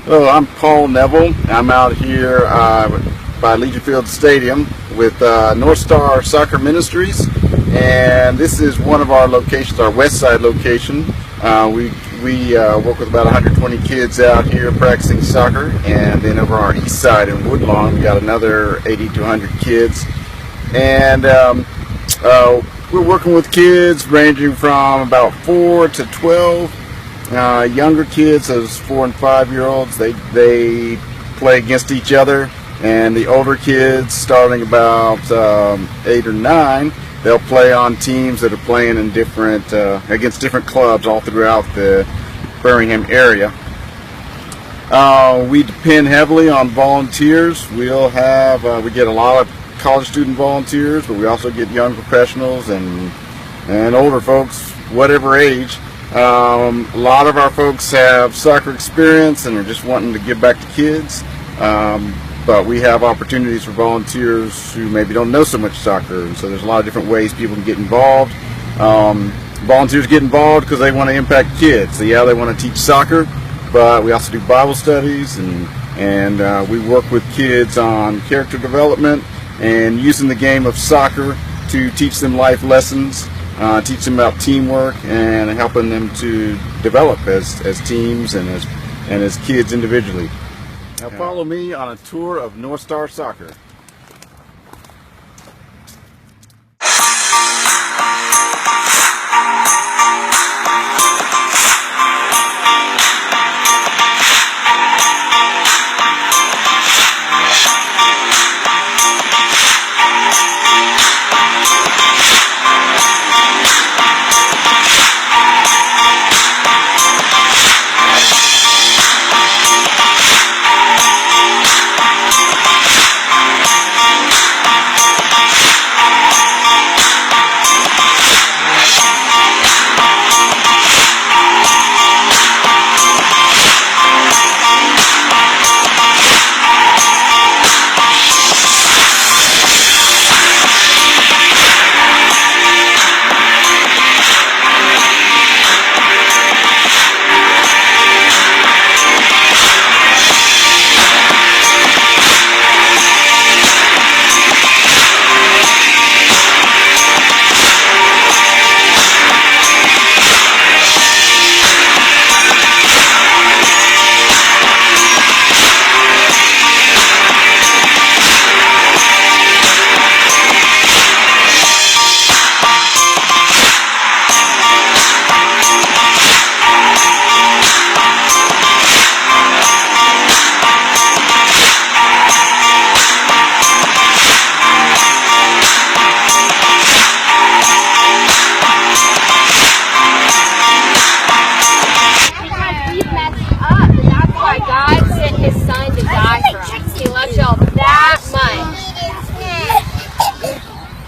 Hello, I'm Paul Neville. I'm out here by Legion Field Stadium with NorthStar Soccer Ministries, and this is one of our locations, our west side location. We work with about 120 kids out here practicing soccer, and then over our east side in Woodlawn we got another 80 to 100 kids. And we're working with kids ranging from about 4 to 12. Younger kids, those 4 and 5-year-olds, they play against each other, and the older kids, starting about 8 or 9, they'll play on teams that are playing in different against different clubs all throughout the Birmingham area. We depend heavily on volunteers. We get a lot of college student volunteers, but we also get young professionals and older folks, whatever age. A lot of our folks have soccer experience and are just wanting to give back to kids, but we have opportunities for volunteers who maybe don't know so much soccer, and so there's a lot of different ways people can get involved. Volunteers get involved because they want to impact kids. So yeah, they want to teach soccer, but we also do Bible studies, and we work with kids on character development and using the game of soccer to teach them life lessons. Teach them about teamwork and helping them to develop as teams and as kids individually. Now follow me on a tour of NorthStar Soccer.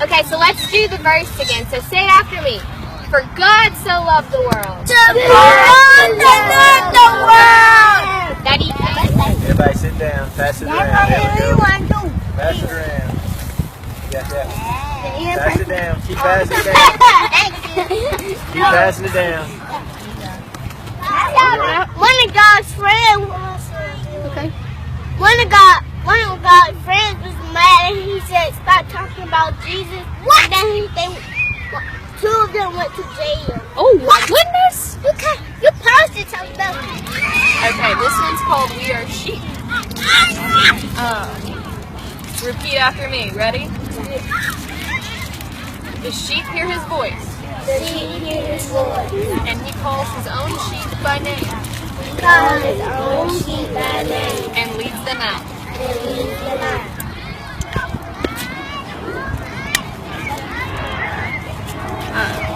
Okay, so let's do the verse again. So say it after me. For God so loved the world. Daddy. Everybody sit down. Pass it around. Pass it around. You got that? Pass it down. Keep passing it down. Keep passing it down. One of God's friends. Okay. One of God's friends was mad, and he said, "Stop talking about Jesus." What? And then two of them went to jail. Oh my goodness! You posted something. Okay, this one's called "We Are Sheep." Repeat after me. Ready? The sheep hear his voice. The sheep hear his voice. And he calls his own sheep by name. He calls his own sheep by name. And leads them out.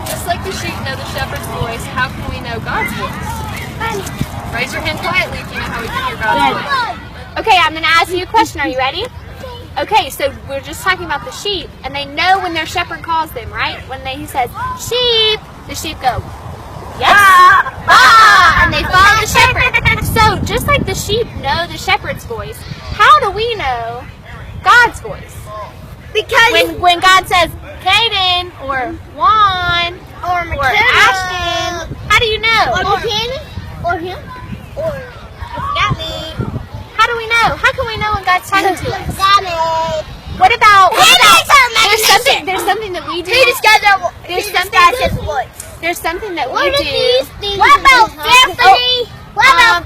Just like the sheep know the shepherd's voice, how can we know God's voice? Raise your hand quietly if you know how we can hear God's voice. Okay, I'm going to ask you a question. Are you ready? Okay, so we're just talking about the sheep, and they know when their shepherd calls them, right? When he says, "Sheep," the sheep go, "Yes, ah," and they follow the shepherd. So just like the sheep know the shepherd's voice, how do we know God's voice? Because when God says, "Caden," or "Juan," or Ashton, how do you know? Or Kenny, or him, or if you got me, talking to us. Got it. What about? There's something that we do. There's something that we What are do. these things? What about Stephanie? What about